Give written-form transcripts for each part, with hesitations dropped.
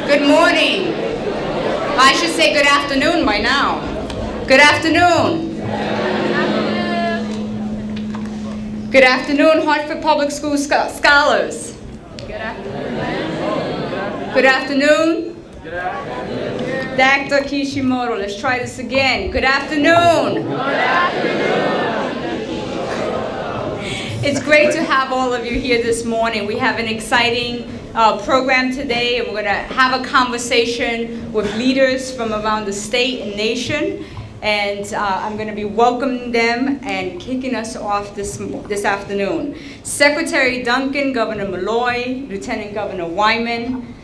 Good morning. I should say good afternoon by now. Good afternoon. Good afternoon, Hartford Public School scholars. Good afternoon. Good afternoon. Dr. Kishimoto, let's try this again. Good afternoon. Good afternoon. It's great to have all of you here this morning. We have an exciting program today, and we're going to have a conversation with leaders from around the state and nation. And I'm going to be welcoming them and kicking us off this afternoon. Secretary Duncan, Governor Malloy, Lieutenant Governor Wyman,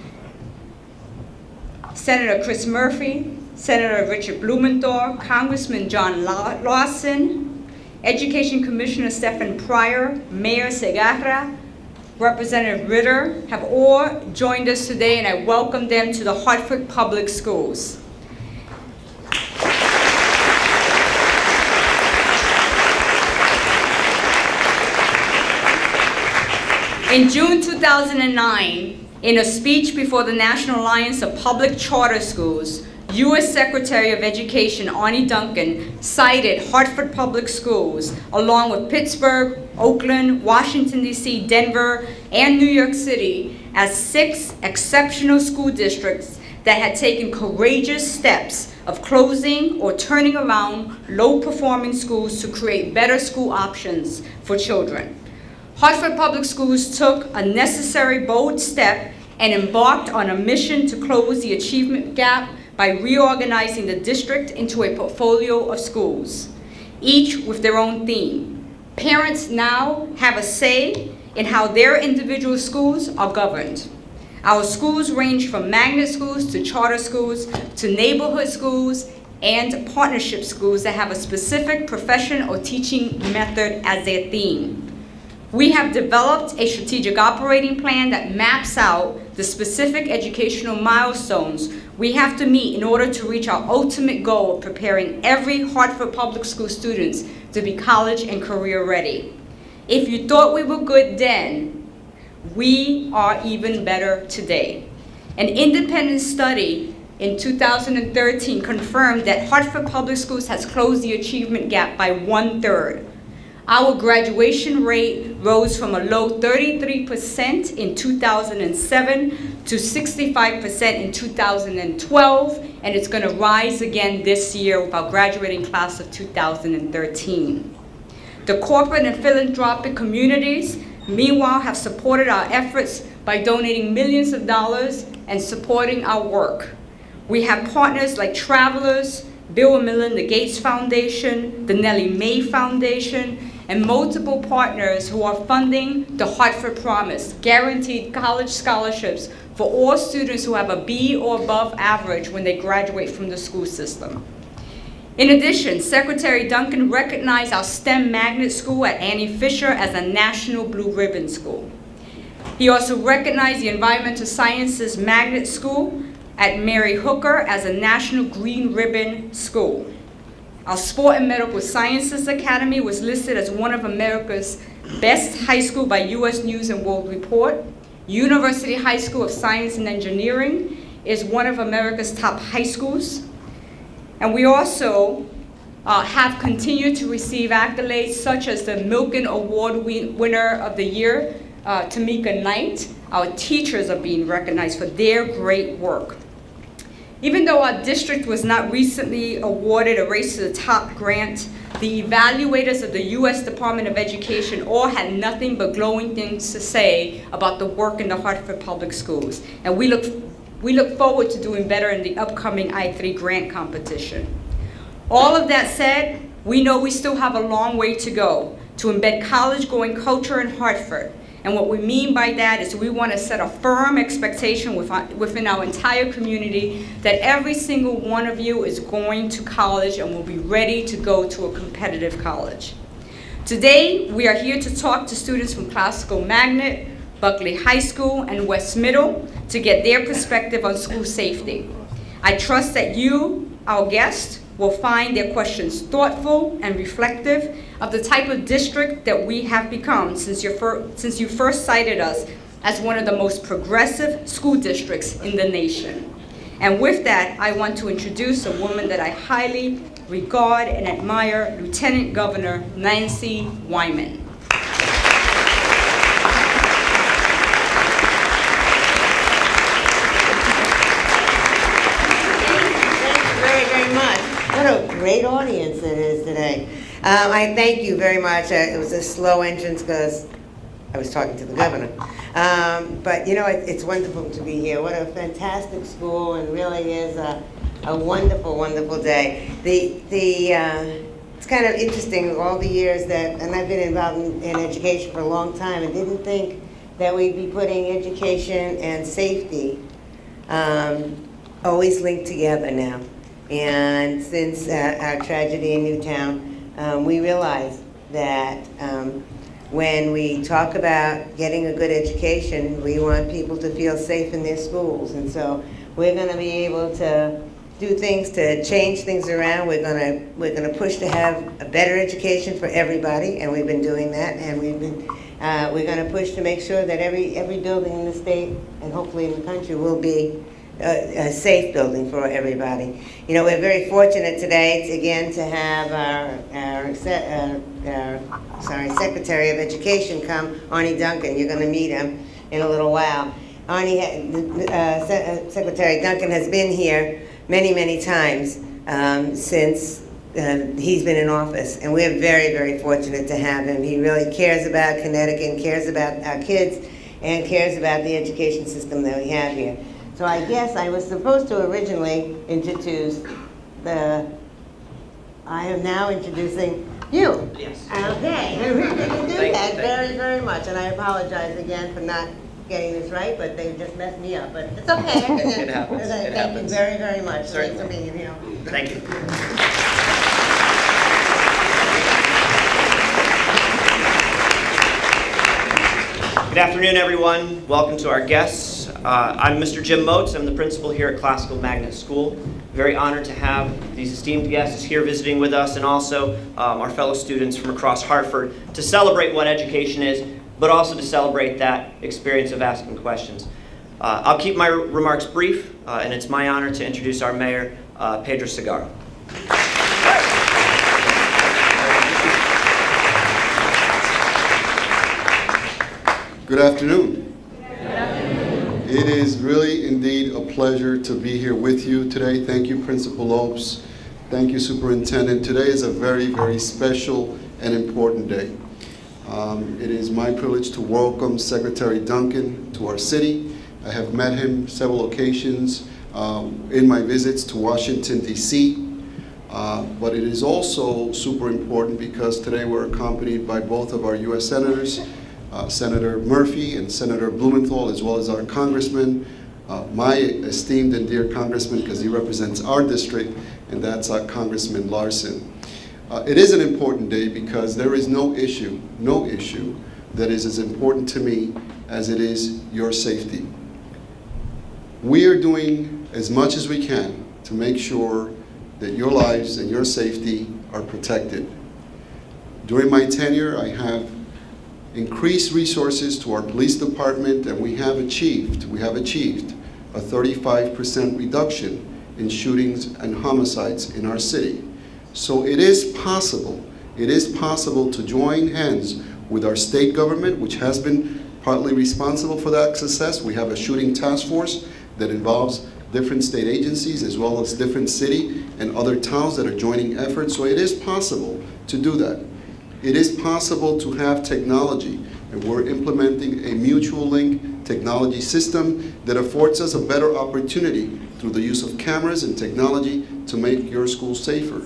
Senator Chris Murphy, Senator Richard Blumenthal, Congressman John Lawson, Education Commissioner Stephen Pryor, Mayor Segarra, Representative Ritter have all joined us today, and I welcome them to the Hartford Public Schools. In June 2009, in a speech before the National Alliance of Public Charter Schools, U.S. Secretary of Education Arne Duncan cited Hartford Public Schools, along with Pittsburgh, Oakland, Washington, D.C., Denver, and New York City, as 6 exceptional school districts that had taken courageous steps of closing or turning around low-performing schools to create better school options for children. Hartford Public Schools took a necessary bold step and embarked on a mission to close the achievement gap by reorganizing the district into a portfolio of schools, each with their own theme. Parents now have a say in how their individual schools are governed. Our schools range from magnet schools to charter schools to neighborhood schools and partnership schools that have a specific profession or teaching method as their theme. We have developed a strategic operating plan that maps out the specific educational milestones we have to meet in order to reach our ultimate goal of preparing every Hartford Public School students to be college and career ready. If you thought we were good then, we are even better today. An independent study in 2013 confirmed that Hartford Public Schools has closed the achievement gap by 1/3. Our graduation rate rose from a low 33% in 2007 to 65% in 2012, and it's going to rise again this year with our graduating class of 2013. The corporate and philanthropic communities, meanwhile, have supported our efforts by donating millions of dollars and supporting our work. We have partners like Travelers, Bill and Melinda Gates Foundation, the Nellie Mae Foundation, and multiple partners who are funding the Hartford Promise, guaranteed college scholarships for all students who have a B or above average when they graduate from the school system. In addition, Secretary Duncan recognized our STEM magnet school at Annie Fisher as a National Blue Ribbon School. He also recognized the Environmental Sciences Magnet School at Mary Hooker as a National Green Ribbon School. Our Sport and Medical Sciences Academy was listed as one of America's best high school by U.S. News and World Report. University High School of Science and Engineering is one of America's top high schools. And we also have continued to receive accolades such as the Milken Award winner of the year, Tamika Knight. Our teachers are being recognized for their great work. Even though our district was not recently awarded a Race to the Top grant, the evaluators of the U.S. Department of Education all had nothing but glowing things to say about the work in the Hartford Public Schools. And we look forward to doing better in the upcoming I3 grant competition. All of that said, we know we still have a long way to go to embed college-going culture in Hartford. And what we mean by that is we want to set a firm expectation within our entire community that every single one of you is going to college and will be ready to go to a competitive college. Today, we are here to talk to students from Classical Magnet, Buckley High School, and West Middle to get their perspective on school safety. I trust that you, our guests, will find their questions thoughtful and reflective of the type of district that we have become since you first cited us as one of the most progressive school districts in the nation. And with that, I want to introduce a woman that I highly regard and admire, Lieutenant Governor Nancy Wyman. What a great audience it is today. I thank you very much. It was a slow entrance because I was talking to the governor. But you know, it's wonderful to be here. What a fantastic school, and really is a wonderful, wonderful day. It's kind of interesting all the years that, and I've been involved in education for a long time, and didn't think that we'd be putting education and safety always linked together now. And since our tragedy in Newtown, we realized that when we talk about getting a good education, we want people to feel safe in their schools. And so we're going to be able to do things to change things around. We're going to push to have a better education for everybody, and we've been doing that. And we're going to push to make sure that every building in the state and hopefully in the country will be a safe building for everybody. You know, we're very fortunate today to have our Secretary of Education come, Arne Duncan. You're going to meet him in a little while. Secretary Duncan has been here many, many times since he's been in office, and we're very, very fortunate to have him. He really cares about Connecticut, and cares about our kids, and cares about the education system that we have here. So I guess I was supposed to originally introduce I am now introducing you. Yes. Okay, and we didn't do that very, very much, and I apologize again for not getting this right, but they just messed me up, but it's okay. It happens. Thank you very, very much. Certainly. Thanks for being here. Thank you. Good afternoon, everyone. Welcome to our guests. I'm Mr. Jim Moats. I'm the principal here at Classical Magnet School. Very honored to have these esteemed guests here visiting with us, and also our fellow students from across Hartford, to celebrate what education is, but also to celebrate that experience of asking questions. I'll keep my remarks brief, and it's my honor to introduce our mayor, Pedro Segarra. Good afternoon. It is really indeed a pleasure to be here with you today. Thank you, Principal Lopes. Thank you, Superintendent. Today is a very, very special and important day. It is my privilege to welcome Secretary Duncan to our city. I have met him several occasions in my visits to Washington, D.C. But it is also super important because today we're accompanied by both of our U.S. senators, Senator Murphy and Senator Blumenthal, as well as our congressman, my esteemed and dear congressman, because he represents our district, and that's Congressman Larson. It is an important day because there is no issue that is as important to me as it is your safety. We are doing as much as we can to make sure that your lives and your safety are protected. During my tenure, I have increased resources to our police department, and we have achieved a 35% reduction in shootings and homicides in our city. So it is possible to join hands with our state government, which has been partly responsible for that success. We have a shooting task force that involves different state agencies as well as different city and other towns that are joining efforts. So it is possible to do that. It is possible to have technology, and we're implementing a mutual link technology system that affords us a better opportunity through the use of cameras and technology to make your school safer.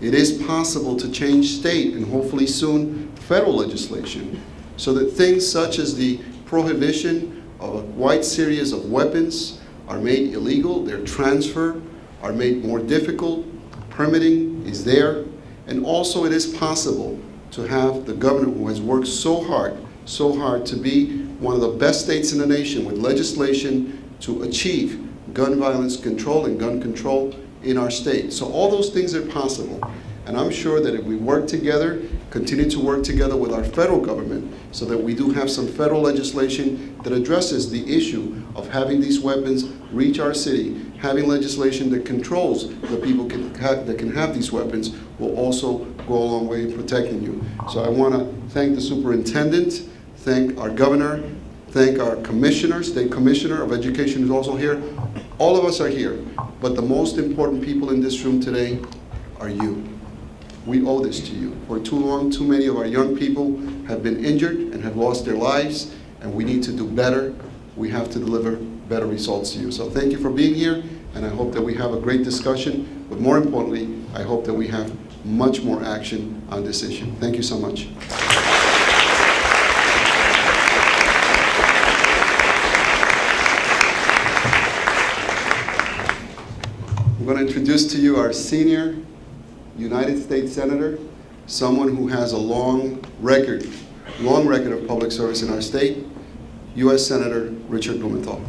It is possible to change state and hopefully soon federal legislation so that things such as the prohibition of a wide series of weapons are made illegal, their transfer are made more difficult, permitting is there, and also it is possible to have the governor who has worked so hard to be one of the best states in the nation with legislation to achieve gun violence control and gun control in our state. So all those things are possible. And I'm sure that if we work together continue to work together with our federal government so that we do have some federal legislation that addresses the issue of having these weapons reach our city. Having legislation that controls the people that can have these weapons will also go a long way in protecting you. So I want to thank the superintendent, thank our governor, thank our commissioner, state commissioner of education who's also here. All of us are here, but the most important people in this room today are you. We owe this to you. For too long, too many of our young people have been injured and have lost their lives, and we need to do better. We have to deliver better results to you. So thank you for being here, and I hope that we have a great discussion, but more importantly, I hope that we have much more action on this issue. Thank you so much. I'm going to introduce to you our senior United States Senator, someone who has a long record of public service in our state, U.S. Senator Richard Blumenthal.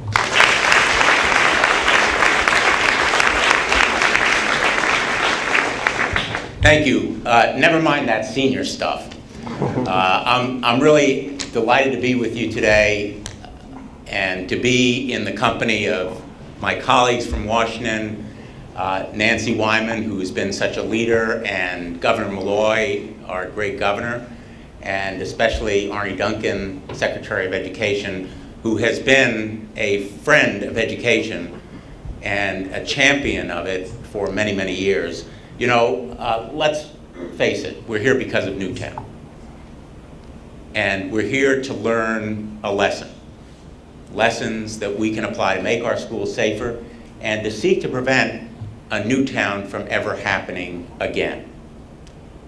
Thank you. Never mind that senior stuff. I'm really delighted to be with you today and to be in the company of my colleagues from Washington, Nancy Wyman, who has been such a leader, and Governor Malloy, our great governor, and especially Arne Duncan, Secretary of Education, who has been a friend of education and a champion of it for many, many years. You know, let's face it, we're here because of Newtown. And we're here to learn a lesson. Lessons that we can apply to make our schools safer and to seek to prevent a Newtown from ever happening again.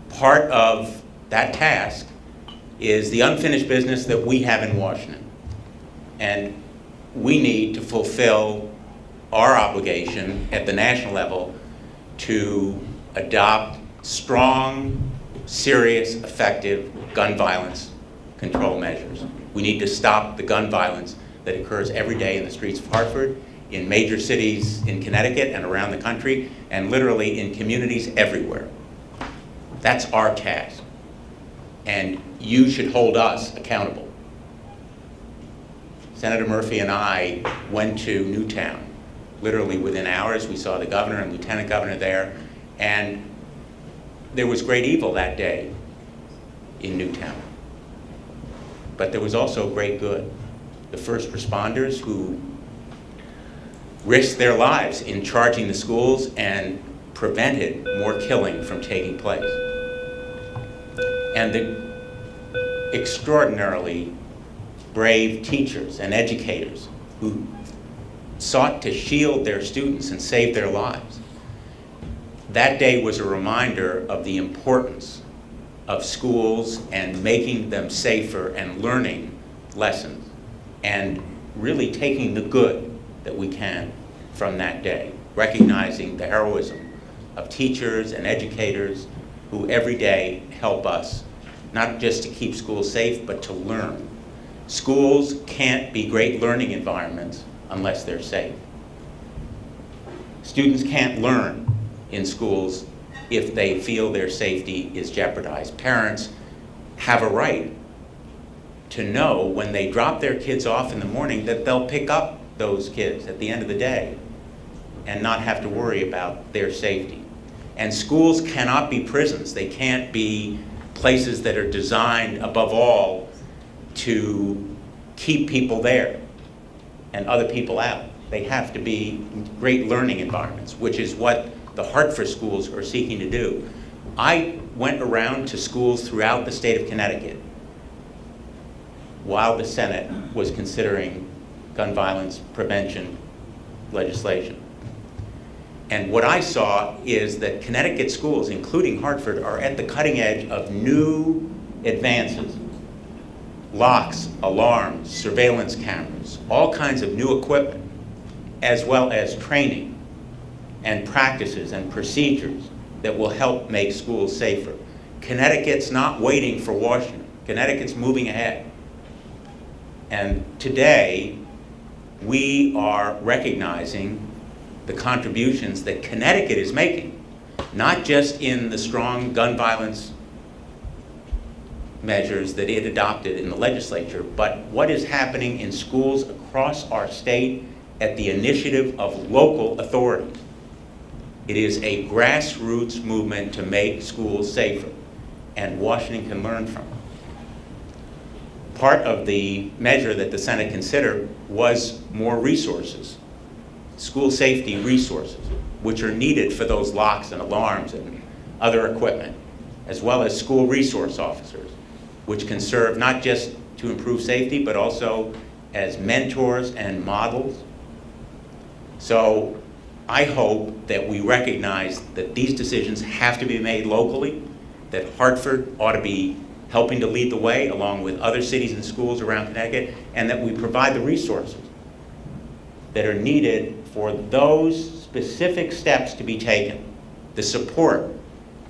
Part of that task is the unfinished business that we have in Washington. And we need to fulfill our obligation at the national level to adopt strong, serious, effective gun violence control measures. We need to stop the gun violence that occurs every day in the streets of Hartford, in major cities in Connecticut and around the country, and literally in communities everywhere. That's our task. And you should hold us accountable. Senator Murphy and I went to Newtown. Literally within hours, we saw the governor and lieutenant governor there, and there was great evil that day in Newtown. But there was also great good. The first responders who risked their lives in charging the schools and prevented more killing from taking place. And the extraordinarily brave teachers and educators who sought to shield their students and save their lives. That day was a reminder of the importance of schools and making them safer and learning lessons and really taking the good that we can from that day, recognizing the heroism of teachers and educators who every day help us, not just to keep schools safe, but to learn. Schools can't be great learning environments unless they're safe. Students can't learn in schools if they feel their safety is jeopardized. Parents have a right to know when they drop their kids off in the morning that they'll pick up those kids at the end of the day and not have to worry about their safety. And schools cannot be prisons. They can't be places that are designed, above all, to keep people there and other people out. They have to be great learning environments, which is what the Hartford schools are seeking to do. I went around to schools throughout the state of Connecticut while the Senate was considering gun violence prevention legislation. And what I saw is that Connecticut schools, including Hartford, are at the cutting edge of new advances. Locks, alarms, surveillance cameras, all kinds of new equipment, as well as training and practices and procedures that will help make schools safer. Connecticut's not waiting for Washington. Connecticut's moving ahead. And today, we are recognizing the contributions that Connecticut is making, not just in the strong gun violence measures that it adopted in the legislature, but what is happening in schools across our state at the initiative of local authorities. It is a grassroots movement to make schools safer, and Washington can learn from it. Part of the measure that the Senate considered was more resources, school safety resources, which are needed for those locks and alarms and other equipment, as well as school resource officers, which can serve not just to improve safety, but also as mentors and models. So I hope that we recognize that these decisions have to be made locally, that Hartford ought to be helping to lead the way along with other cities and schools around Connecticut, and that we provide the resources that are needed for those specific steps to be taken, the support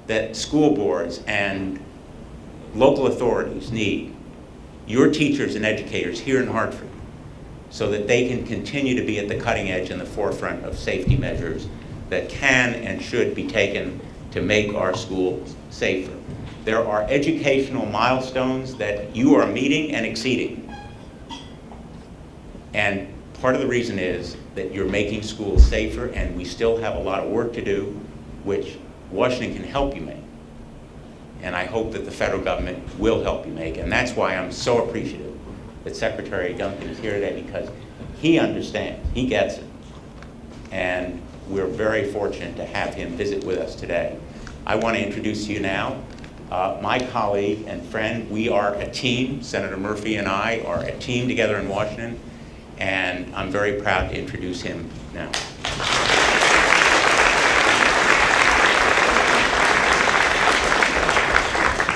that school boards and local authorities need, your teachers and educators here in Hartford, so that they can continue to be at the cutting edge and the forefront of safety measures that can and should be taken to make our schools safer. There are educational milestones that you are meeting and exceeding. And part of the reason is that you're making schools safer, and we still have a lot of work to do, which Washington can help you make. And I hope that the federal government will help you make. And that's why I'm so appreciative that Secretary Duncan is here today, because he understands, he gets it. And we're very fortunate to have him visit with us today. I want to introduce you now my colleague and friend. We are a team. Senator Murphy and I are a team together in Washington, and I'm very proud to introduce him now.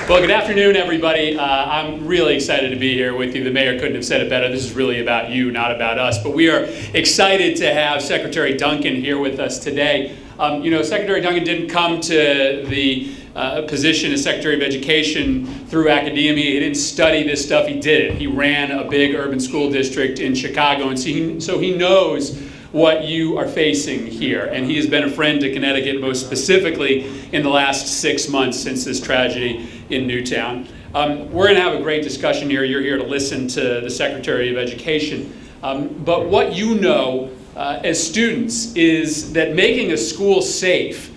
Well, good afternoon, everybody. I'm really excited to be here with you. The mayor couldn't have said it better. This is really about you, not about us. But we are excited to have Secretary Duncan here with us today. You know, Secretary Duncan didn't come to the position as Secretary of Education through academia. He didn't study this stuff. He did it. He ran a big urban school district in Chicago, and so he knows what you are facing here. And he has been a friend to Connecticut, most specifically in the last 6 months since this tragedy in Newtown. We're going to have a great discussion here. You're here to listen to the Secretary of Education. But what you know as students is that making a school safe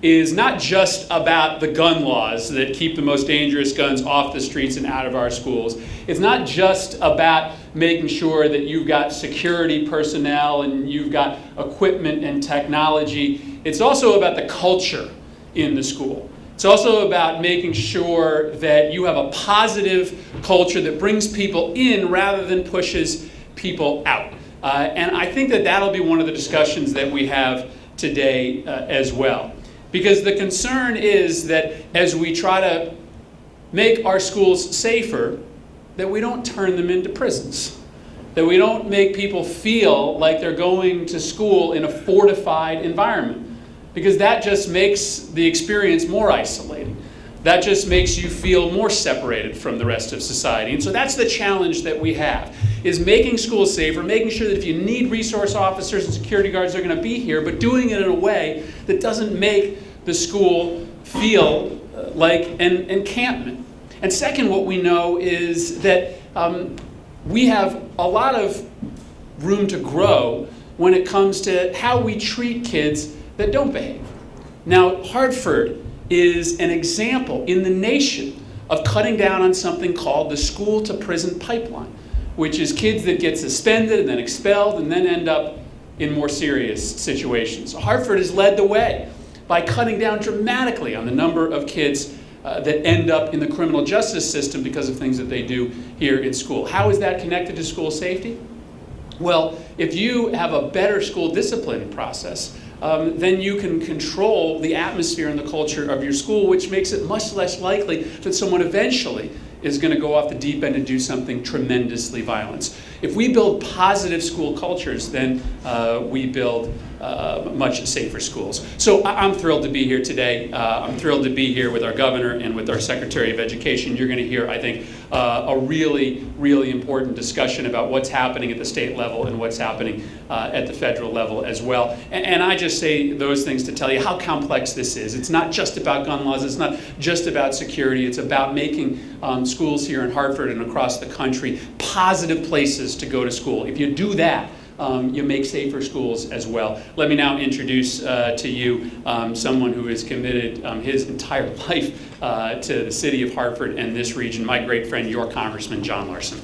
is not just about the gun laws that keep the most dangerous guns off the streets and out of our schools. It's not just about making sure that you've got security personnel and you've got equipment and technology. It's also about the culture in the school. It's also about making sure that you have a positive culture that brings people in rather than pushes people out. And I think that that'll be one of the discussions that we have today as well. Because the concern is that as we try to make our schools safer, that we don't turn them into prisons. That we don't make people feel like they're going to school in a fortified environment. Because that just makes the experience more isolating. That just makes you feel more separated from the rest of society. And so that's the challenge that we have, is making schools safer, making sure that if you need resource officers and security guards, they're going to be here, but doing it in a way that doesn't make the school feel like an encampment. And second, what we know is that we have a lot of room to grow when it comes to how we treat kids that don't behave. Now, Hartford is an example in the nation of cutting down on something called the school to prison pipeline, which is kids that get suspended and then expelled and then end up in more serious situations. So Hartford has led the way by cutting down dramatically on the number of kids that end up in the criminal justice system because of things that they do here in school. How is that connected to school safety? Well, if you have a better school discipline process, then you can control the atmosphere and the culture of your school, which makes it much less likely that someone eventually is going to go off the deep end and do something tremendously violent. If we build positive school cultures, then we build much safer schools. So I'm thrilled to be here today. I'm thrilled to be here with our governor and with our Secretary of Education. You're going to hear, I think, a really, really important discussion about what's happening at the state level and what's happening at the federal level as well. And I just say those things to tell you how complex this is. It's not just about gun laws. It's not just about security. It's about making schools here in Hartford and across the country positive places to go to school. If you do that, you make safer schools as well. Let me now introduce to you someone who has committed his entire life to the city of Hartford and this region, my great friend, your Congressman John Larson.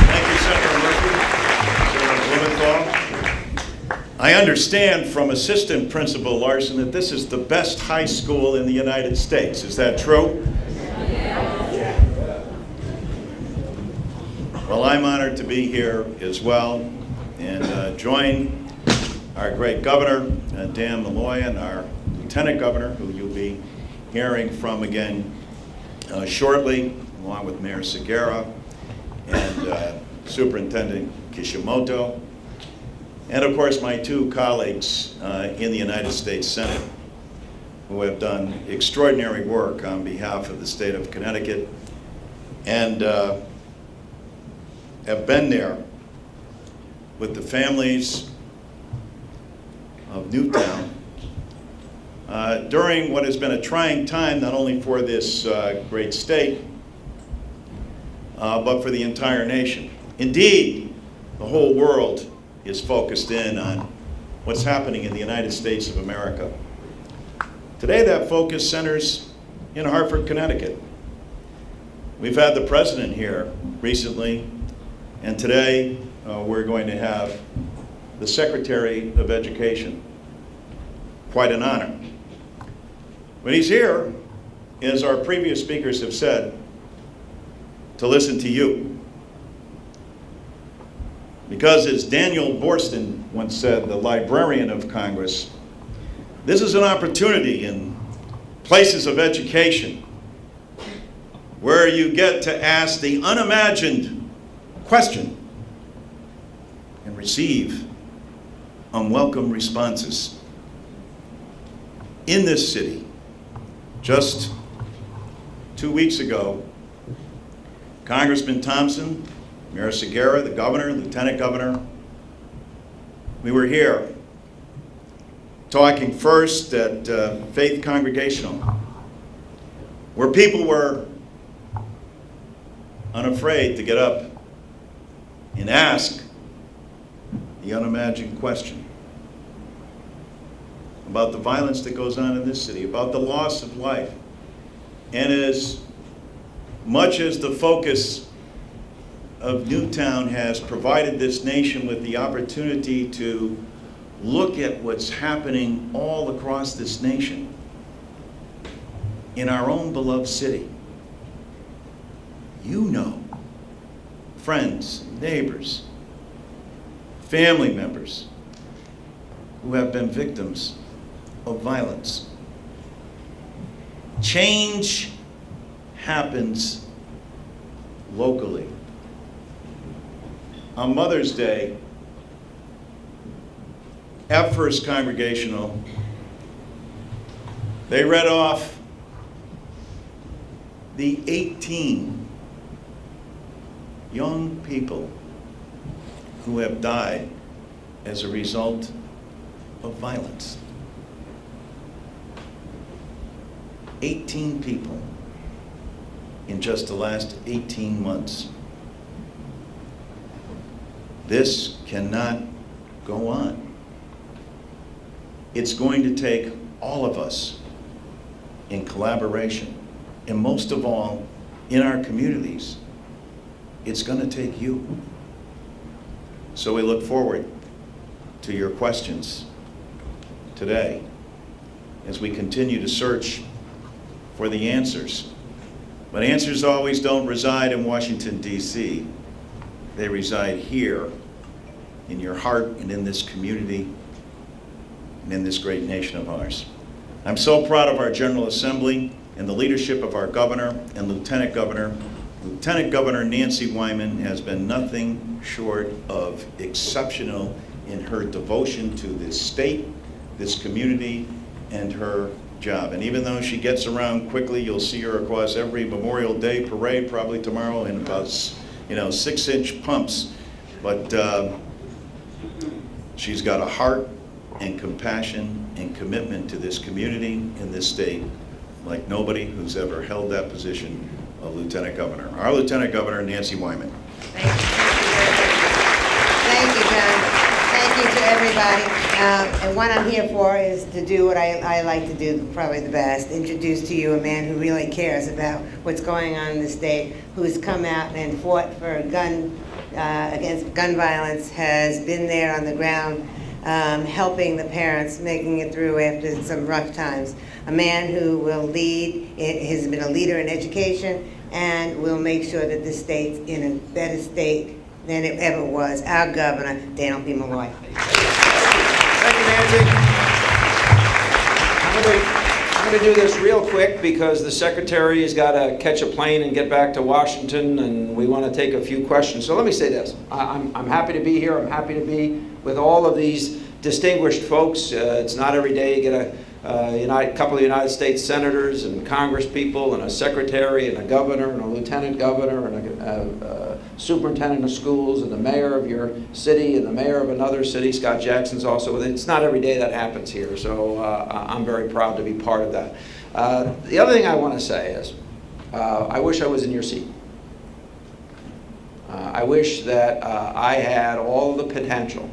Thank you, Senator Murphy. Senator Blumenthal. I understand from Assistant Principal Larson that this is the best high school in the United States. Is that true? Well, I'm honored to be here as well and join our great governor, Dan Malloy, and our lieutenant governor, who you'll be hearing from again shortly, along with Mayor Segura and Superintendent Kishimoto, and of course my two colleagues in the United States Senate who have done extraordinary work on behalf of the state of Connecticut and have been there with the families of Newtown during what has been a trying time, not only for this great state, but for the entire nation. Indeed, the whole world is focused in on what's happening in the United States of America. Today, that focus centers in Hartford, Connecticut. We've had the president here recently, and today we're going to have the Secretary of Education. Quite an honor. But he's here, as our previous speakers have said, to listen to you. Because as Daniel Boorstin once said, the librarian of Congress, this is an opportunity in places of education where you get to ask the unimagined question and receive unwelcome responses. In this city, just 2 weeks ago, Congressman Thompson, Mayor Segura, the governor, lieutenant governor, we were here talking first at Faith Congregational, where people were unafraid to get up and ask the unimagined question about the violence that goes on in this city, about the loss of life. And as much as the focus of Newtown has provided this nation with the opportunity to look at what's happening all across this nation, in our own beloved city, you know, friends, neighbors, family members who have been victims of violence. Change happens locally. On Mother's Day, at First Congregational, they read off the 18 young people who have died as a result of violence. 18 people in just the last 18 months. This cannot go on. It's going to take all of us in collaboration, and most of all, in our communities. It's going to take you. So we look forward to your questions today as we continue to search for the answers. But answers always don't reside in Washington, D.C. They reside here, in your heart and in this community and in this great nation of ours. I'm so proud of our General Assembly and the leadership of our governor and lieutenant governor. Lieutenant Governor Nancy Wyman has been nothing short of exceptional in her devotion to this state, this community, and her job. And even though she gets around quickly, you'll see her across every Memorial Day parade, probably tomorrow, in about 6-inch pumps. But she's got a heart and compassion and commitment to this community and this state like nobody who's ever held that position of Lieutenant Governor. Our Lieutenant Governor, Nancy Wyman. Thank you. Thank you, John. Thank you to everybody. And what I'm here for is to do what I like to do probably the best, introduce to you a man who really cares about what's going on in the state, who's come out and fought for against gun violence, has been there on the ground, helping the parents, making it through after some rough times. A man who will lead, has been a leader in education, and will make sure that the state's in a better state than it ever was. Our governor, Daniel P. Malloy. Thank you, Nancy. I'm going to do this real quick because the secretary has got to catch a plane and get back to Washington, and we want to take a few questions. So let me say this. I'm happy to be here. I'm happy to be with all of these distinguished folks. It's not every day you get a couple of United States senators and Congress people and a secretary and a governor and a lieutenant governor and a superintendent of schools and the mayor of your city and the mayor of another city. Scott Jackson's also with it. It's not every day that happens here, so I'm very proud to be part of that. The other thing I want to say is I wish I was in your seat. I wish that I had all the potential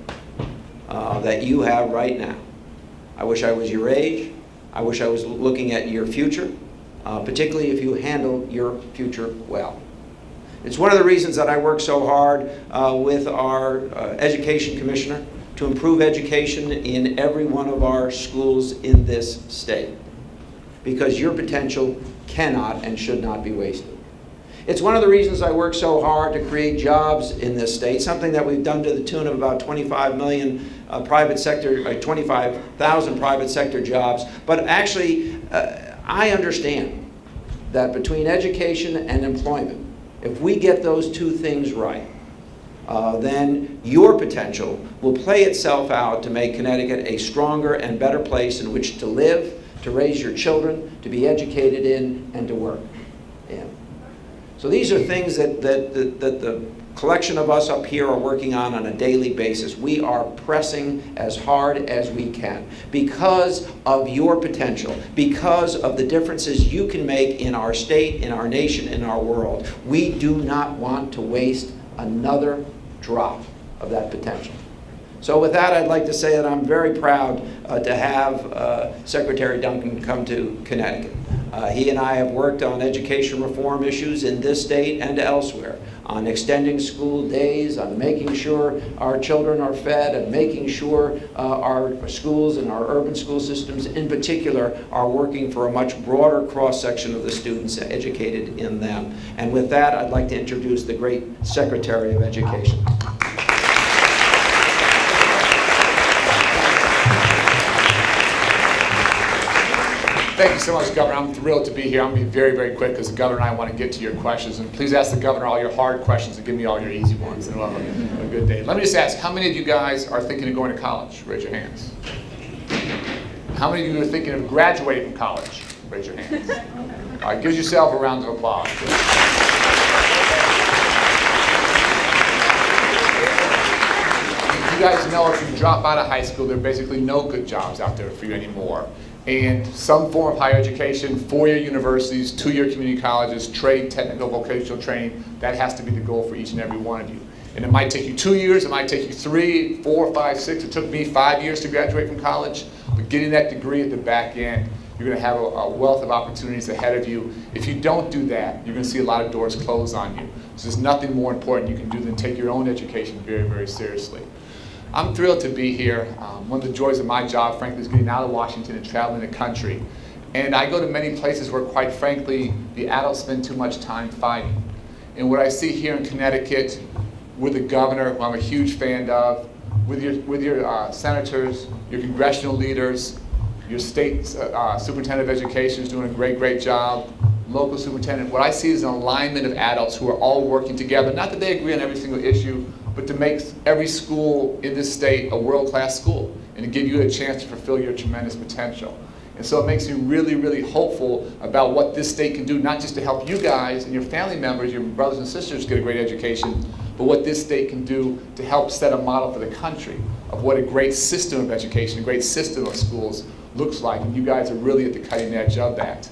that you have right now. I wish I was your age. I wish I was looking at your future, particularly if you handle your future well. It's one of the reasons that I work so hard with our education commissioner to improve education in every one of our schools in this state, because your potential cannot and should not be wasted. It's one of the reasons I work so hard to create jobs in this state, something that we've done to the tune of about 25 million private sector, 25,000 private sector jobs. But actually, I understand that between education and employment, if we get those two things right, then your potential will play itself out to make Connecticut a stronger and better place in which to live, to raise your children, to be educated in, and to work in. So these are things that the collection of us up here are working on a daily basis. We are pressing as hard as we can because of your potential, because of the differences you can make in our state, in our nation, in our world. We do not want to waste another drop of that potential. So with that, I'd like to say that I'm very proud to have Secretary Duncan come to Connecticut. He and I have worked on education reform issues in this state and elsewhere, on extending school days, on making sure our children are fed, and making sure our schools and our urban school systems in particular are working for a much broader cross-section of the students educated in them. And with that, I'd like to introduce the great Secretary of Education. Thank you so much, Governor. I'm thrilled to be here. I'm going to be very, very quick because the Governor and I want to get to your questions. And please ask the Governor all your hard questions and give me all your easy ones. And we'll have a good day. Let me just ask, how many of you guys are thinking of going to college? Raise your hands. How many of you are thinking of graduating from college? Raise your hands. All right, give yourself a round of applause. You guys know if you drop out of high school, there are basically no good jobs out there for you anymore. And some form of higher education, four-year universities, two-year community colleges, trade, technical, vocational training, that has to be the goal for each and every one of you. And it might take you 2 years, it might take you 3, 4, 5, 6. It took me 5 years to graduate from college. But getting that degree at the back end, you're going to have a wealth of opportunities ahead of you. If you don't do that, you're going to see a lot of doors close on you. So there's nothing more important you can do than take your own education very, very seriously. I'm thrilled to be here. One of the joys of my job, frankly, is getting out of Washington and traveling the country. And I go to many places where, quite frankly, the adults spend too much time fighting. And what I see here in Connecticut with the governor, who I'm a huge fan of, with your senators, your congressional leaders, your state superintendent of education is doing a great, great job, local superintendent, what I see is an alignment of adults who are all working together. Not that they agree on every single issue, but to make every school in this state a world-class school and to give you a chance to fulfill your tremendous potential. And so it makes me really, really hopeful about what this state can do, not just to help you guys and your family members, your brothers and sisters get a great education, but what this state can do to help set a model for the country of what a great system of education, a great system of schools looks like. And you guys are really at the cutting edge of that.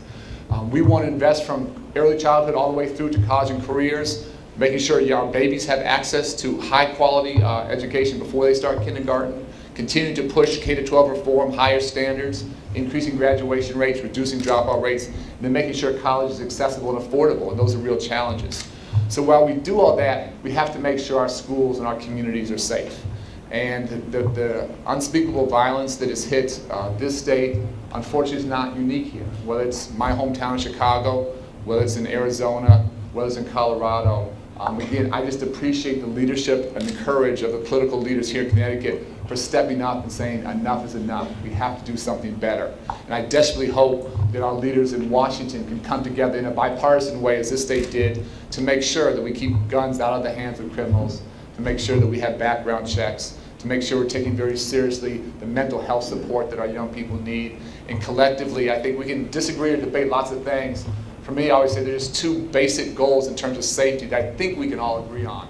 We want to invest from early childhood all the way through to college and careers, making sure our babies have access to high-quality education before they start kindergarten, continuing to push K-12 reform, higher standards, increasing graduation rates, reducing dropout rates, and then making sure college is accessible and affordable, and those are real challenges. So while we do all that, we have to make sure our schools and our communities are safe. And the unspeakable violence that has hit this state, unfortunately, is not unique here. Whether it's my hometown of Chicago, whether it's in Arizona, whether it's in Colorado. Again, I just appreciate the leadership and the courage of the political leaders here in Connecticut for stepping up and saying enough is enough. We have to do something better. And I desperately hope that our leaders in Washington can come together in a bipartisan way, as this state did, to make sure that we keep guns out of the hands of criminals, to make sure that we have background checks, to make sure we're taking very seriously the mental health support that our young people need. And collectively, I think we can disagree or debate lots of things. For me, I always say there's two basic goals in terms of safety that I think we can all agree on.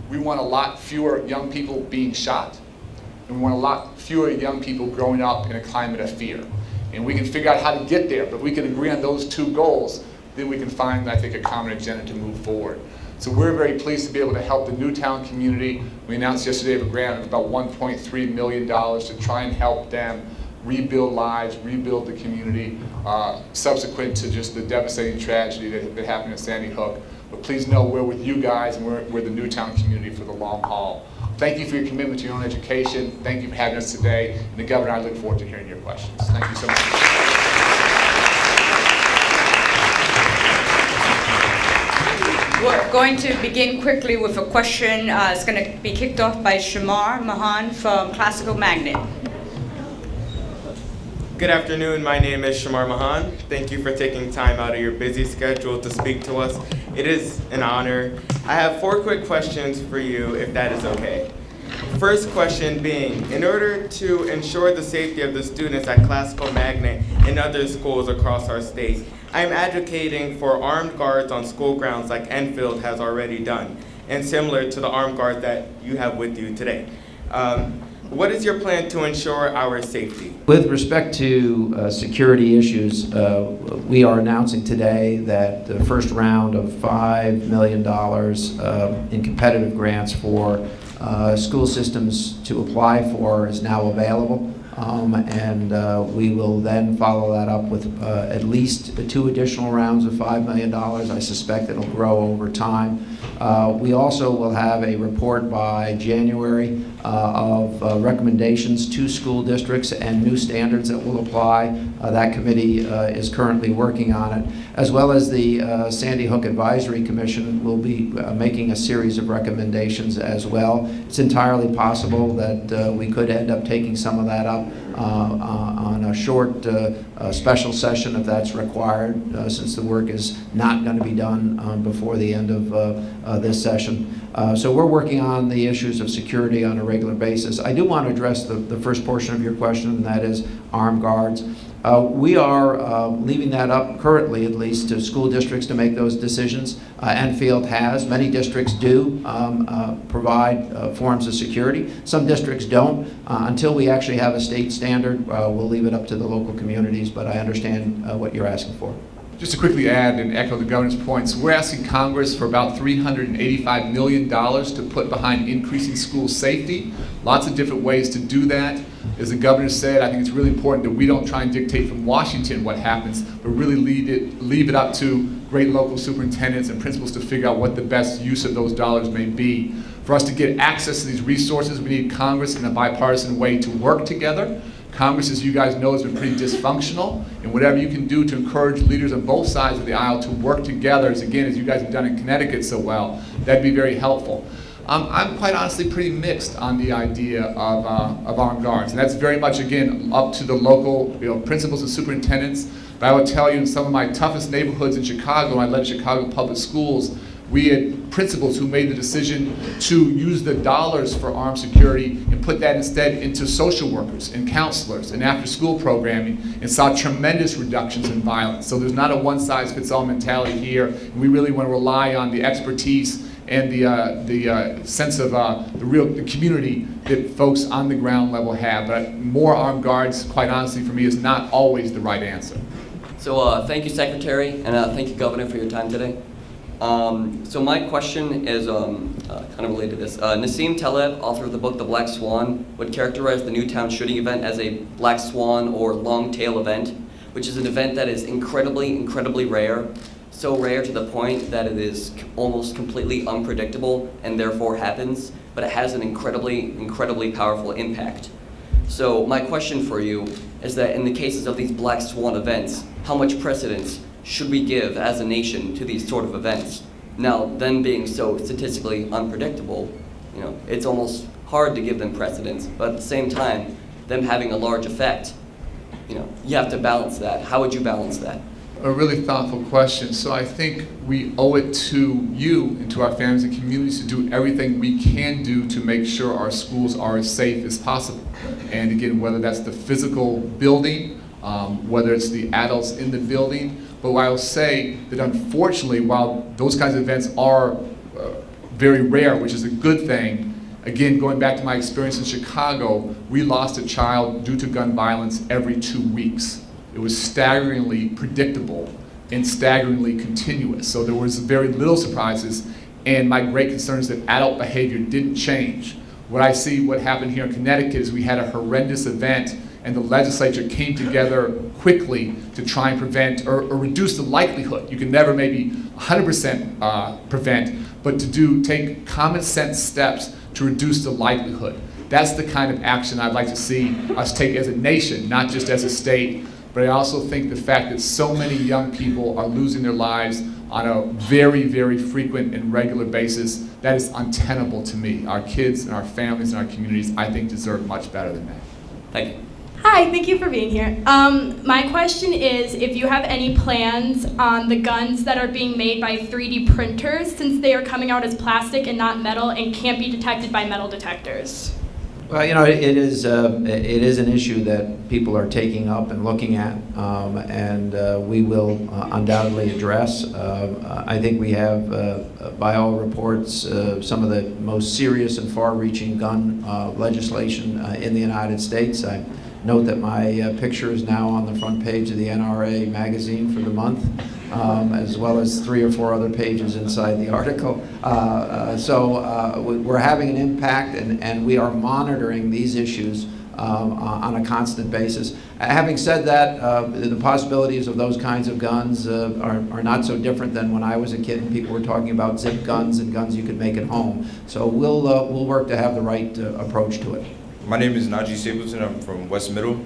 We want a lot fewer young people being shot, and we want a lot fewer young people growing up in a climate of fear. And we can figure out how to get there, but if we can agree on those two goals, then we can find, I think, a common agenda to move forward. So we're very pleased to be able to help the Newtown community. We announced yesterday a grant of about $1.3 million to try and help them rebuild lives, rebuild the community, subsequent to just the devastating tragedy that happened at Sandy Hook. But please know we're with you guys, and we're the Newtown community for the long haul. Thank you for your commitment to your own education. Thank you for having us today. And the Governor, I look forward to hearing your questions. Thank you so much. We're going to begin quickly with a question. It's going to be kicked off by Shamar Mahan from Classical Magnet. Good afternoon, my name is Shamar Mahan. Thank you for taking time out of your busy schedule to speak to us. It is an honor. I have 4 quick questions for you, if that is okay. First question being, in order to ensure the safety of the students at Classical Magnet and other schools across our state, I'm advocating for armed guards on school grounds like Enfield has already done, and similar to the armed guard that you have with you today. What is your plan to ensure our safety? With respect to security issues, we are announcing today that the first round of $5 million in competitive grants for school systems to apply for is now available. We will then follow that up with at least 2 additional rounds of $5 million. I suspect it'll grow over time. We also will have a report by January of recommendations to school districts and new standards that will apply. That committee is currently working on it, as well as the Sandy Hook Advisory Commission will be making a series of recommendations as well. It's entirely possible that we could end up taking some of that up on a short special session if that's required, since the work is not going to be done before the end of this session. So we're working on the issues of security on a regular basis. I do want to address the first portion of your question, and that is armed guards. We are leaving that up currently, at least, to school districts to make those decisions. Enfield has. Many districts do provide forms of security. Some districts don't. Until we actually have a state standard, we'll leave it up to the local communities, but I understand what you're asking for. Just to quickly add and echo the governor's points, we're asking Congress for about $385 million to put behind increasing school safety. Lots of different ways to do that. As the governor said, I think it's really important that we don't try and dictate from Washington what happens, but really leave it up to great local superintendents and principals to figure out what the best use of those dollars may be. For us to get access to these resources, we need Congress in a bipartisan way to work together. Congress, as you guys know, has been pretty dysfunctional, and whatever you can do to encourage leaders on both sides of the aisle to work together, as you guys have done in Connecticut so well, that'd be very helpful. I'm quite honestly pretty mixed on the idea of armed guards, and that's very much, again, up to the local principals and superintendents. But I will tell you, in some of my toughest neighborhoods in Chicago, I led Chicago Public Schools, we had principals who made the decision to use the dollars for armed security and put that instead into social workers and counselors and after-school programming, and saw tremendous reductions in violence. So there's not a one-size-fits-all mentality here, and we really want to rely on the expertise and the sense of the community that folks on the ground level have. But more armed guards, quite honestly, for me, is not always the right answer. So thank you, Secretary, and thank you, Governor, for your time today. So my question is kind of related to this. Nassim Taleb, author of the book The Black Swan, would characterize the Newtown shooting event as a black swan or long tail event, which is an event that is incredibly rare, so rare to the point that it is almost completely unpredictable and therefore happens, but it has an incredibly powerful impact. So my question for you is that in the cases of these black swan events, how much precedence should we give as a nation to these sort of events? Now, them being so statistically unpredictable, it's almost hard to give them precedence, but at the same time, them having a large effect, you have to balance that. How would you balance that? A really thoughtful question. So I think we owe it to you and to our families and communities to do everything we can do to make sure our schools are as safe as possible. And again, whether that's the physical building, whether it's the adults in the building, but I'll say that unfortunately, while those kinds of events are very rare, which is a good thing, again, going back to my experience in Chicago, we lost a child due to gun violence every 2 weeks. It was staggeringly predictable and staggeringly continuous. So there was very little surprises, and my great concern is that adult behavior didn't change. What I see what happened here in Connecticut is we had a horrendous event, and the legislature came together quickly to try and prevent or reduce the likelihood. You can never maybe 100% prevent, but to take common sense steps to reduce the likelihood. That's the kind of action I'd like to see us take as a nation, not just as a state. But I also think the fact that so many young people are losing their lives on a very frequent and regular basis, that is untenable to me. Our kids and our families and our communities, I think, deserve much better than that. Thank you. Hi, thank you for being here. My question is if you have any plans on the guns that are being made by 3D printers, since they are coming out as plastic and not metal and can't be detected by metal detectors. Well, it is an issue that people are taking up and looking at, and we will undoubtedly address. I think we have, by all reports, some of the most serious and far-reaching gun legislation in the United States. I note that my picture is now on the front page of the NRA magazine for the month, as well as 3 or 4 other pages inside the article. So we're having an impact, and we are monitoring these issues on a constant basis. Having said that, the possibilities of those kinds of guns are not so different than when I was a kid and people were talking about zip guns and guns you could make at home. So we'll work to have the right approach to it. My name is Najee Stapleton. I'm from West Middle.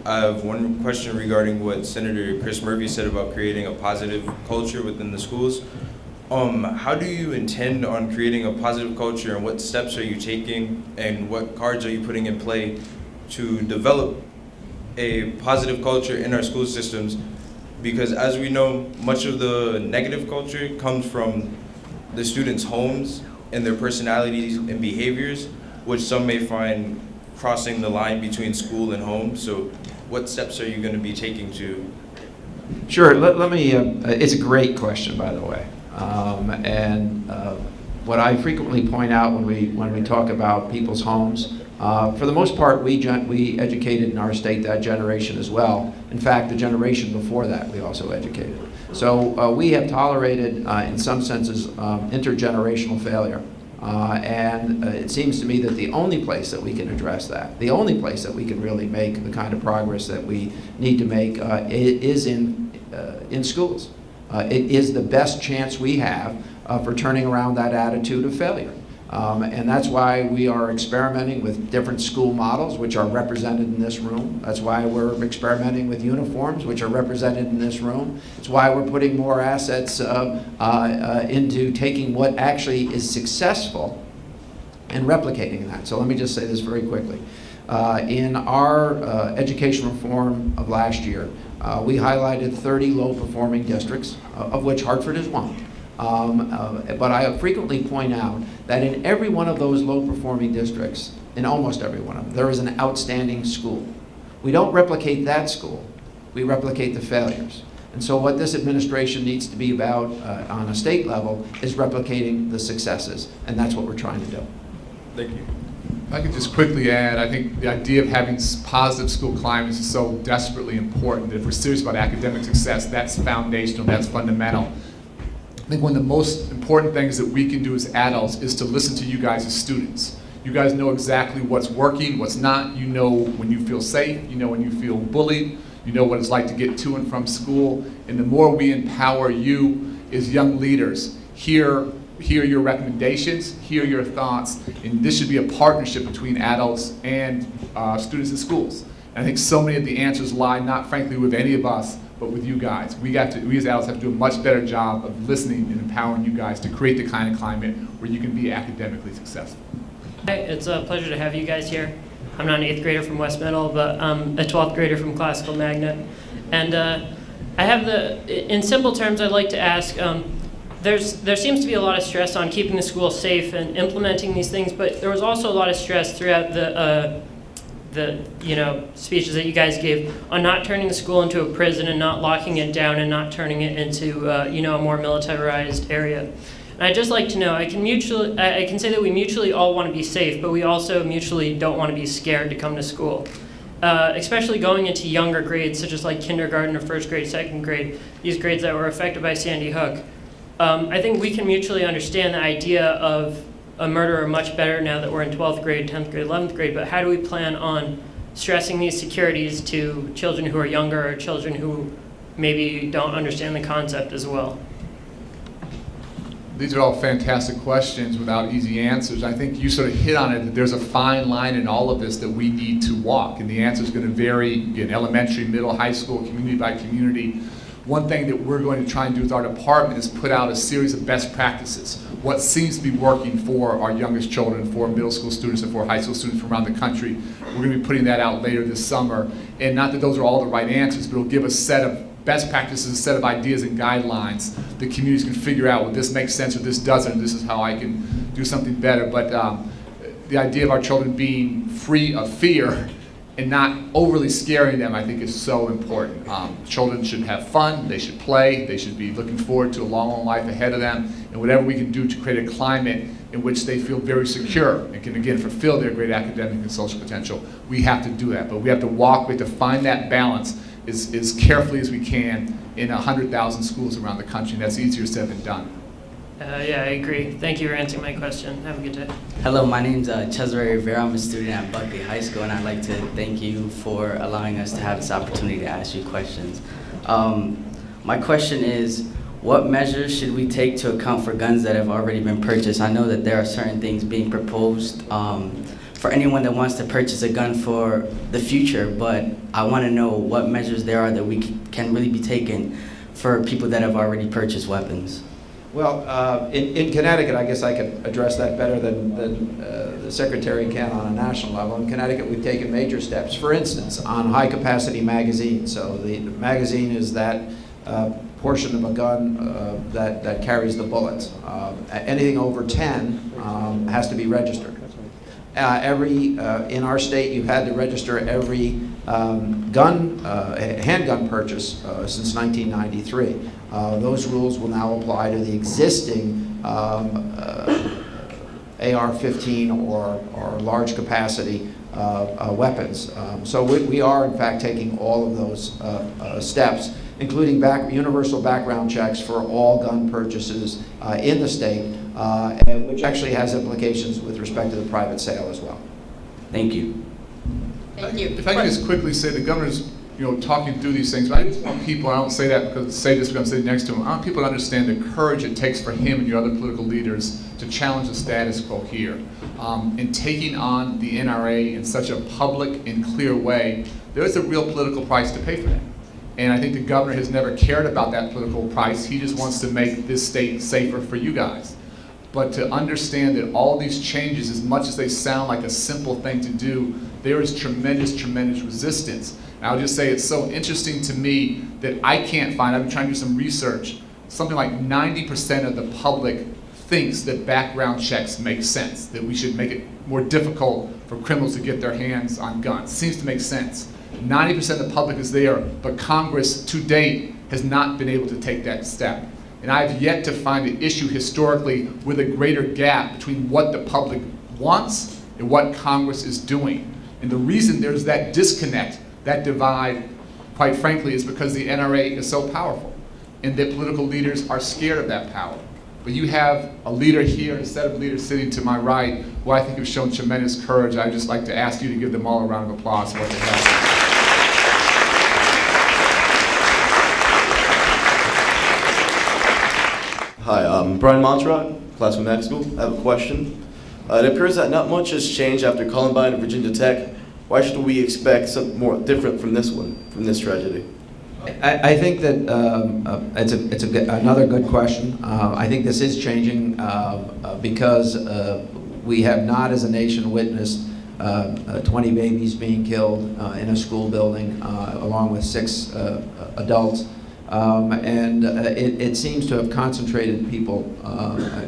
I have one question regarding what Senator Chris Murphy said about creating a positive culture within the schools. How do you intend on creating a positive culture, and what steps are you taking, and what cards are you putting in play to develop a positive culture in our school systems? Because as we know, much of the negative culture comes from the students' homes and their personalities and behaviors, which some may find crossing the line between school and home. So what steps are you going to be taking to? Sure, let me, it's a great question, by the way. What I frequently point out when we talk about people's homes, for the most part, we educated in our state that generation as well. In fact, the generation before that, we also educated. So we have tolerated, in some senses, intergenerational failure. It seems to me that the only place that we can address that, the only place that we can really make the kind of progress that we need to make is in schools. It is the best chance we have for turning around that attitude of failure. And that's why we are experimenting with different school models, which are represented in this room. That's why we're experimenting with uniforms, which are represented in this room. It's why we're putting more assets into taking what actually is successful and replicating that. So let me just say this very quickly. In our education reform of last year, we highlighted 30 low-performing districts, of which Hartford is one. But I frequently point out that in every one of those low-performing districts, in almost every one of them, there is an outstanding school. We don't replicate that school, we replicate the failures. And so what this administration needs to be about on a state level is replicating the successes, and that's what we're trying to do. Thank you. If I could just quickly add, I think the idea of having positive school climates is so desperately important. If we're serious about academic success, that's foundational, that's fundamental. I think one of the most important things that we can do as adults is to listen to you guys as students. You guys know exactly what's working, what's not. You know when you feel safe, you know when you feel bullied, you know what it's like to get to and from school. And the more we empower you as young leaders, hear your recommendations, hear your thoughts, and this should be a partnership between adults and students in schools. And I think so many of the answers lie not frankly with any of us, but with you guys. We as adults have to do a much better job of listening and empowering you guys to create the kind of climate where you can be academically successful. Hi, it's a pleasure to have you guys here. I'm not an 8th grader from West Middle, but I'm a 12th grader from Classical Magnet. And I have in simple terms, I'd like to ask, there seems to be a lot of stress on keeping the school safe and implementing these things, but there was also a lot of stress throughout the speeches that you guys gave on not turning the school into a prison and not locking it down and not turning it into a more militarized area. And I'd just like to know, I can say that we mutually all want to be safe, but we also mutually don't want to be scared to come to school. Especially going into younger grades, such as like kindergarten or 1st grade, 2nd grade, these grades that were affected by Sandy Hook. I think we can mutually understand the idea of a murderer much better now that we're in 12th grade, 10th grade, 11th grade, but how do we plan on stressing these securities to children who are younger or children who maybe don't understand the concept as well? These are all fantastic questions without easy answers. I think you sort of hit on it, that there's a fine line in all of this that we need to walk, and the answer is going to vary in elementary, middle, high school, community by community. One thing that we're going to try and do with our department is put out a series of best practices. What seems to be working for our youngest children, for middle school students, and for high school students from around the country. We're going to be putting that out later this summer. And not that those are all the right answers, but it'll give a set of best practices, a set of ideas and guidelines that communities can figure out, well, this makes sense or this doesn't, and this is how I can do something better. But the idea of our children being free of fear and not overly scaring them, I think, is so important. Children should have fun, they should play, they should be looking forward to a long life ahead of them, and whatever we can do to create a climate in which they feel very secure and can, again, fulfill their great academic and social potential, we have to do that. But we have to find that balance as carefully as we can in 100,000 schools around the country, and that's easier said than done. Yeah, I agree. Thank you for answering my question. Have a good day. Hello, my name's Cesare Rivera. I'm a student at Buckley High School, and I'd like to thank you for allowing us to have this opportunity to ask you questions. My question is, what measures should we take to account for guns that have already been purchased? I know that there are certain things being proposed for anyone that wants to purchase a gun for the future, but I want to know what measures there are that we can really be taken for people that have already purchased weapons. Well, in Connecticut, I guess I could address that better than the Secretary can on a national level. In Connecticut, we've taken major steps. For instance, on high-capacity magazines. So the magazine is that portion of a gun that carries the bullets. Anything over 10 has to be registered. In our state, you've had to register every handgun purchase since 1993. Those rules will now apply to the existing AR-15 or large capacity weapons. So we are, in fact, taking all of those steps, including universal background checks for all gun purchases in the state, which actually has implications with respect to the private sale as well. Thank you. Thank you. If I could just quickly say, the governor's talking through these things, but I just want people, I don't say that because I'm sitting next to him, I want people to understand the courage it takes for him and your other political leaders to challenge the status quo here. In taking on the NRA in such a public and clear way, there is a real political price to pay for that. And I think the governor has never cared about that political price. He just wants to make this state safer for you guys. But to understand that all these changes, as much as they sound like a simple thing to do, there is tremendous, tremendous resistance. And I'll just say it's so interesting to me that I can't find, I've been trying to do some research, something like 90% of the public thinks that background checks make sense, that we should make it more difficult for criminals to get their hands on guns. Seems to make sense. 90% of the public is there, but Congress to date has not been able to take that step. And I have yet to find an issue historically with a greater gap between what the public wants and what Congress is doing. And the reason there's that disconnect, that divide, quite frankly, is because the NRA is so powerful and that political leaders are scared of that power. But you have a leader here and a set of leaders sitting to my right who I think have shown tremendous courage. I'd just like to ask you to give them all a round of applause for what they have. Hi, I'm Brian Montrod, class from Mag School. I have a question. It appears that not much has changed after Columbine and Virginia Tech. Why should we expect something more different from this one, from this tragedy? I think that it's another good question. I think this is changing because we have not, as a nation, witnessed 20 babies being killed in a school building, along with 6 adults. It seems to have concentrated people,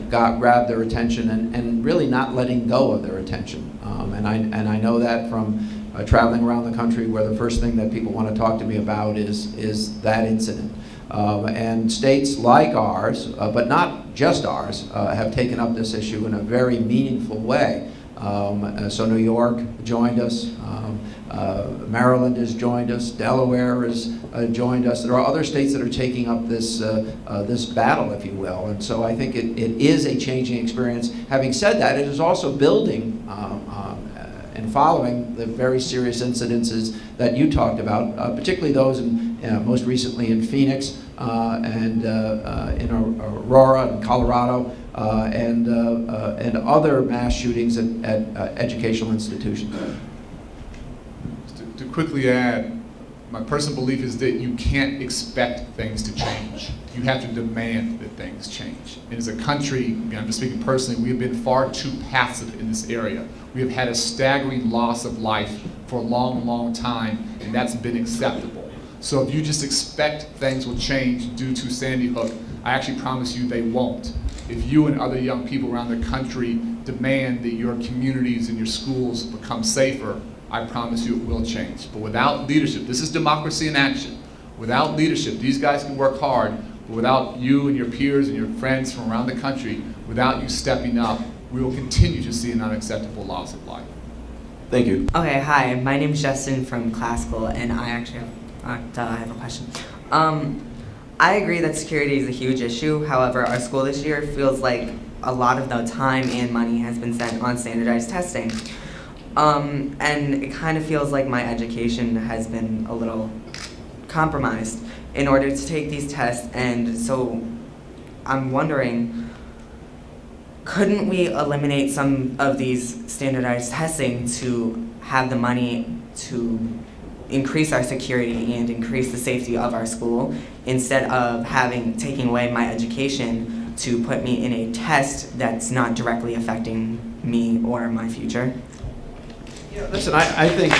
grabbed their attention, and really not letting go of their attention. And I know that from traveling around the country, where the first thing that people want to talk to me about is that incident. And states like ours, but not just ours, have taken up this issue in a very meaningful way. So New York joined us, Maryland has joined us, Delaware has joined us. There are other states that are taking up this this battle, if you will. And so I think it is a changing experience. Having said that, it is also building and following the very serious incidences that you talked about, particularly those most recently in Phoenix and in Aurora and Colorado, and other mass shootings at educational institutions. To quickly add, my personal belief is that you can't expect things to change. You have to demand that things change. And as a country, I'm just speaking personally, we have been far too passive in this area. We have had a staggering loss of life for a long, long time, and that's been acceptable. So if you just expect things will change due to Sandy Hook, I actually promise you they won't. If you and other young people around the country demand that your communities and your schools become safer, I promise you it will change. But without leadership, this is democracy in action. Without leadership, these guys can work hard, but without you and your peers and your friends from around the country, without you stepping up, we will continue to see an unacceptable loss of life. Thank you. Okay, hi, my name's Justin from Classical, and I actually have a question. I agree that security is a huge issue. However, our school this year feels like a lot of the time and money has been spent on standardized testing. And it kind of feels like my education has been a little compromised in order to take these tests. And so I'm wondering, couldn't we eliminate some of these standardized testing to have the money to increase our security and increase the safety of our school, instead of taking away my education to put me in a test that's not directly affecting me or my future? Yeah, listen, I think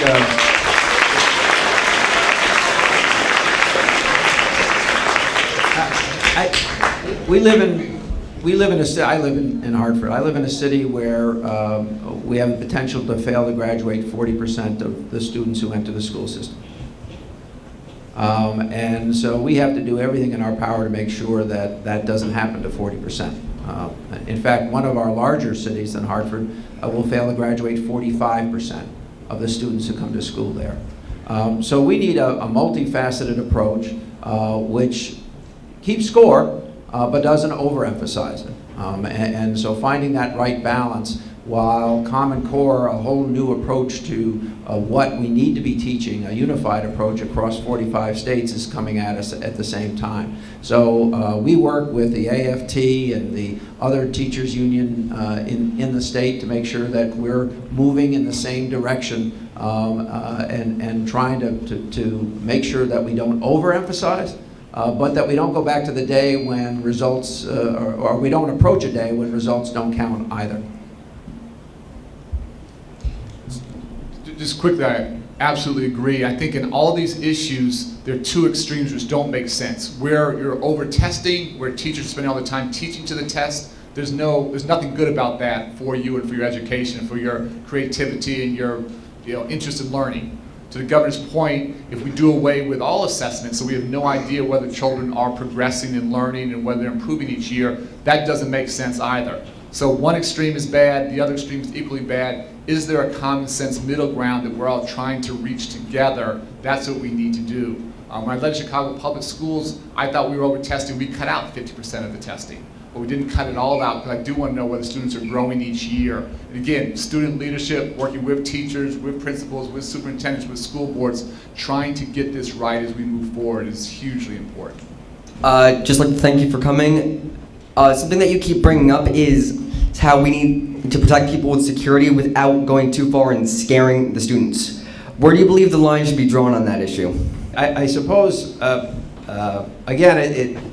we live in a city. I live in Hartford. I live in a city where we have the potential to fail to graduate 40% of the students who enter the school system. And so we have to do everything in our power to make sure that that doesn't happen to 40%. In fact, one of our larger cities than Hartford will fail to graduate 45% of the students who come to school there. So we need a multifaceted approach which keeps score, but doesn't overemphasize it. And so finding that right balance, while Common Core, a whole new approach to what we need to be teaching, a unified approach across 45 states, is coming at us at the same time. So we work with the AFT and the other teachers union in the state to make sure that we're moving in the same direction and trying to make sure that we don't overemphasize, but that we don't go back to the day when results, or we don't approach a day when results don't count either. Just quickly, I absolutely agree. I think in all these issues, there are two extremes which don't make sense. Where you're over-testing, where teachers spend all the time teaching to the test, there's nothing good about that for you and for your education, for your creativity and your interest in learning. To the governor's point, if we do away with all assessments, so we have no idea whether children are progressing and learning and whether they're improving each year, that doesn't make sense either. So one extreme is bad, the other extreme is equally bad. is there a common sense middle ground that we're all trying to reach together? That's what we need to do. When I led Chicago Public Schools, I thought we were over-testing. We cut out 50% of the testing, but we didn't cut it all out, because I do want to know whether students are growing each year. And again, student leadership, working with teachers, with principals, with superintendents, with school boards, trying to get this right as we move forward is hugely important. Just like to thank you for coming. Something that you keep bringing up is how we need to protect people with security without going too far and scaring the students. Where do you believe the line should be drawn on that issue? I suppose, again,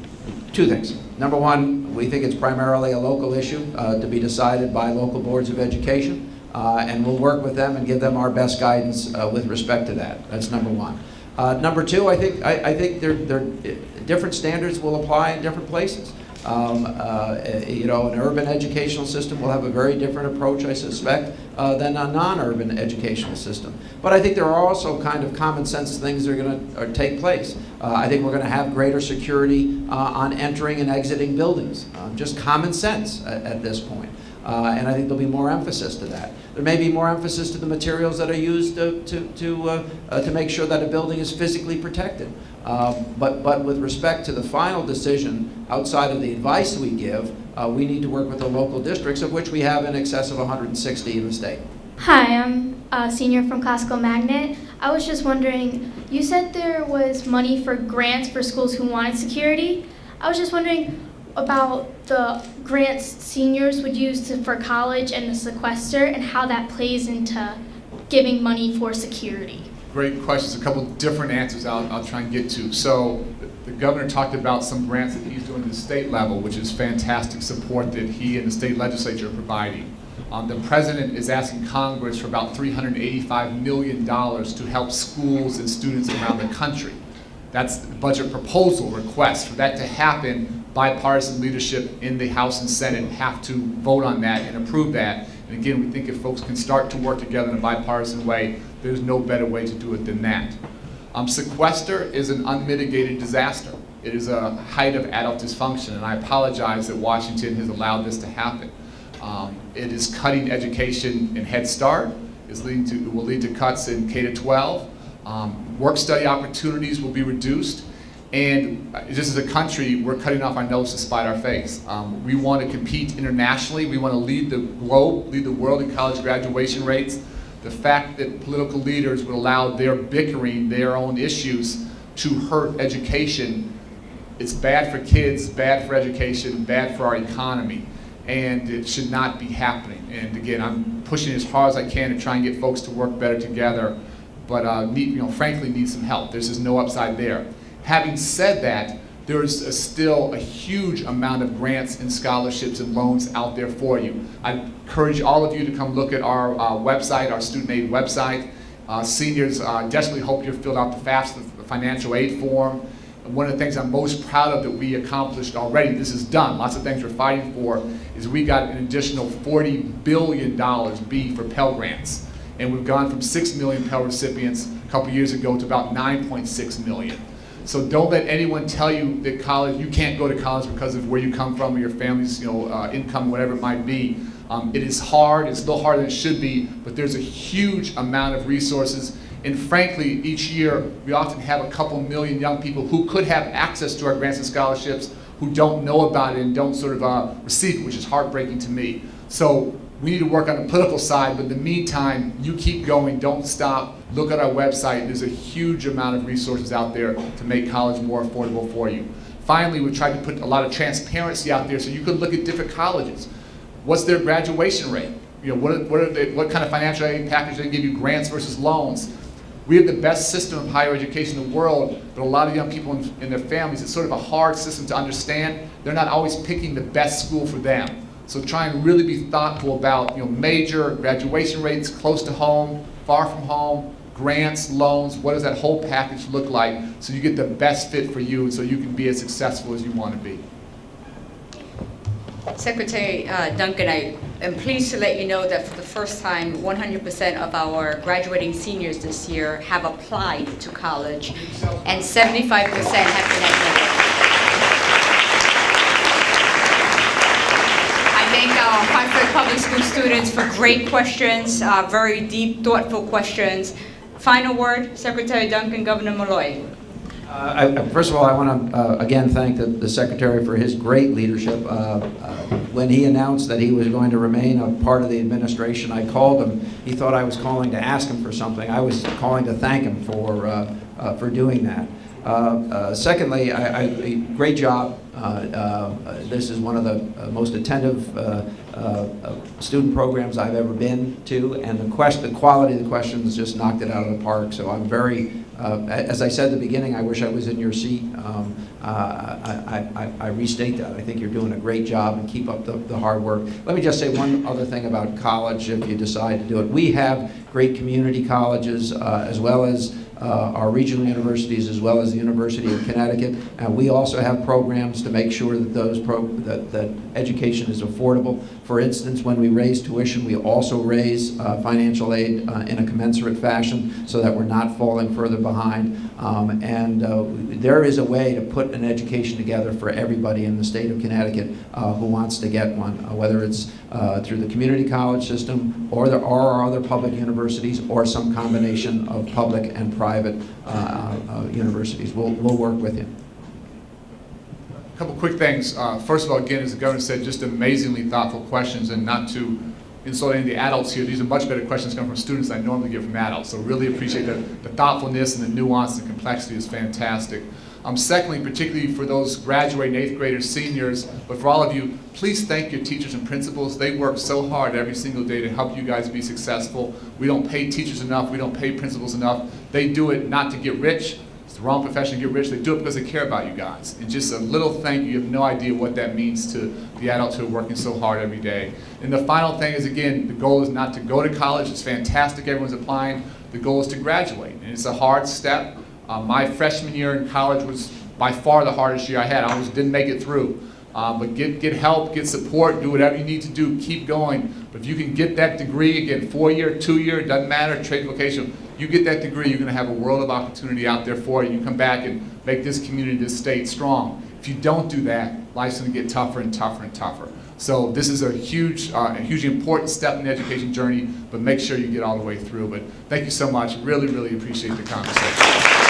two things. Number one, we think it's primarily a local issue to be decided by local boards of education, and we'll work with them and give them our best guidance with respect to that. That's number one. Number two, I think different standards will apply in different places. You know, an urban educational system will have a very different approach, I suspect, than a non-urban educational system. But I think there are also kind of common sense things that are going to take place. I think we're going to have greater security on entering and exiting buildings, just common sense at this point. And I think there'll be more emphasis to that. There may be more emphasis to the materials that are used to make sure that a building is physically protected. But with respect to the final decision, outside of the advice we give, we need to work with the local districts, of which we have in excess of 160 in the state. Hi, I'm a senior from Classical Magnet. I was just wondering, you said there was money for grants for schools who wanted security. I was just wondering about the grants seniors would use for college and the sequester, and how that plays into giving money for security. Great questions. A couple different answers I'll try and get to. So the governor talked about some grants that he's doing at the state level, which is fantastic support that he and the state legislature are providing. The president is asking Congress for about $385 million to help schools and students around the country. That's the budget proposal request. For that to happen, bipartisan leadership in the House and Senate have to vote on that and approve that. And again, we think if folks can start to work together in a bipartisan way, there's no better way to do it than that. Sequester is an unmitigated disaster. It is a height of adult dysfunction, and I apologize that Washington has allowed this to happen. It is cutting education in Head Start. It will lead to cuts in K-12. Work-study opportunities will be reduced. And just as a country, we're cutting off our nose to spite our face. We want to compete internationally. We want to lead the globe, lead the world in college graduation rates. The fact that political leaders would allow their bickering, their own issues, to hurt education, it's bad for kids, bad for education, bad for our economy. And it should not be happening. And again, I'm pushing as hard as I can to try and get folks to work better together, but frankly need some help. There's just no upside there. Having said that, there is still a huge amount of grants and scholarships and loans out there for you. I encourage all of you to come look at our website, our student aid website. Seniors desperately hope you've filled out the FAFSA, the financial aid form. And one of the things I'm most proud of that we accomplished already, this is done, lots of things we're fighting for, is we got an additional $40 billion for Pell Grants. And we've gone from 6 million Pell recipients a couple years ago to about 9.6 million. So don't let anyone tell you that college, you can't go to college because of where you come from or your family's income, whatever it might be. It is hard, it's a little harder than it should be, but there's a huge amount of resources. And frankly, each year, we often have a couple million young people who could have access to our grants and scholarships who don't know about it and don't sort of receive it, which is heartbreaking to me. So we need to work on the political side, but in the meantime, you keep going, don't stop. Look at our website. There's a huge amount of resources out there to make college more affordable for you. Finally, we tried to put a lot of transparency out there so you could look at different colleges. What's their graduation rate? What kind of financial aid package they give you, grants versus loans? We have the best system of higher education in the world, but a lot of young people and their families, it's sort of a hard system to understand. They're not always picking the best school for them. So try and really be thoughtful about major graduation rates, close to home, far from home, grants, loans. What does that whole package look like so you get the best fit for you and so you can be as successful as you want to be? Secretary Duncan, I am pleased to let you know that for the first time, 100% of our graduating seniors this year have applied to college, and 75% have been admitted. I thank our Hartford Public School students for great questions, very deep, thoughtful questions. Final word, Secretary Duncan, Governor Malloy. First of all, I want to again thank the Secretary for his great leadership. When he announced that he was going to remain a part of the administration, I called him. He thought I was calling to ask him for something. I was calling to thank him for doing that. Secondly, great job. This is one of the most attentive student programs I've ever been to, and the quality of the questions just knocked it out of the park. So I'm very, as I said at the beginning, I wish I was in your seat. I restate that. I think you're doing a great job, and keep up the hard work. Let me just say one other thing about college, if you decide to do it. We have great community colleges, as well as our regional universities, as well as the University of Connecticut, and we also have programs to make sure that that education is affordable. For instance, when we raise tuition, we also raise financial aid in a commensurate fashion, so that we're not falling further behind. There is a way to put an education together for everybody in the state of Connecticut who wants to get one, whether it's through the community college system, or there are our other public universities, or some combination of public and private universities. We'll work with you. A couple quick things. First of all, again, as the governor said, just amazingly thoughtful questions, and not to insult any of the adults here. These are much better questions coming from students than I normally get from adults. So really appreciate the thoughtfulness and the nuance and complexity is fantastic. Secondly, particularly for those graduating 8th graders, seniors, but for all of you, please thank your teachers and principals. They work so hard every single day to help you guys be successful. We don't pay teachers enough. We don't pay principals enough. They do it not to get rich. It's the wrong profession to get rich. They do it because they care about you guys. And just a little thank you. You have no idea what that means to the adults who are working so hard every day. And the final thing is, again, the goal is not to go to college. It's fantastic. Everyone's applying. The goal is to graduate. And it's a hard step. My freshman year in college was by far the hardest year I had. I almost didn't make it through. But get help, get support, do whatever you need to do, keep going. But if you can get that degree, again, 4-year, 2-year, it doesn't matter, trade vocational, you get that degree, you're going to have a world of opportunity out there for you. You come back and make this community, this state strong. If you don't do that, life's going to get tougher and tougher and tougher. So this is a hugely important step in the education journey, but make sure you get all the way through. But thank you so much. Really, really appreciate the conversation.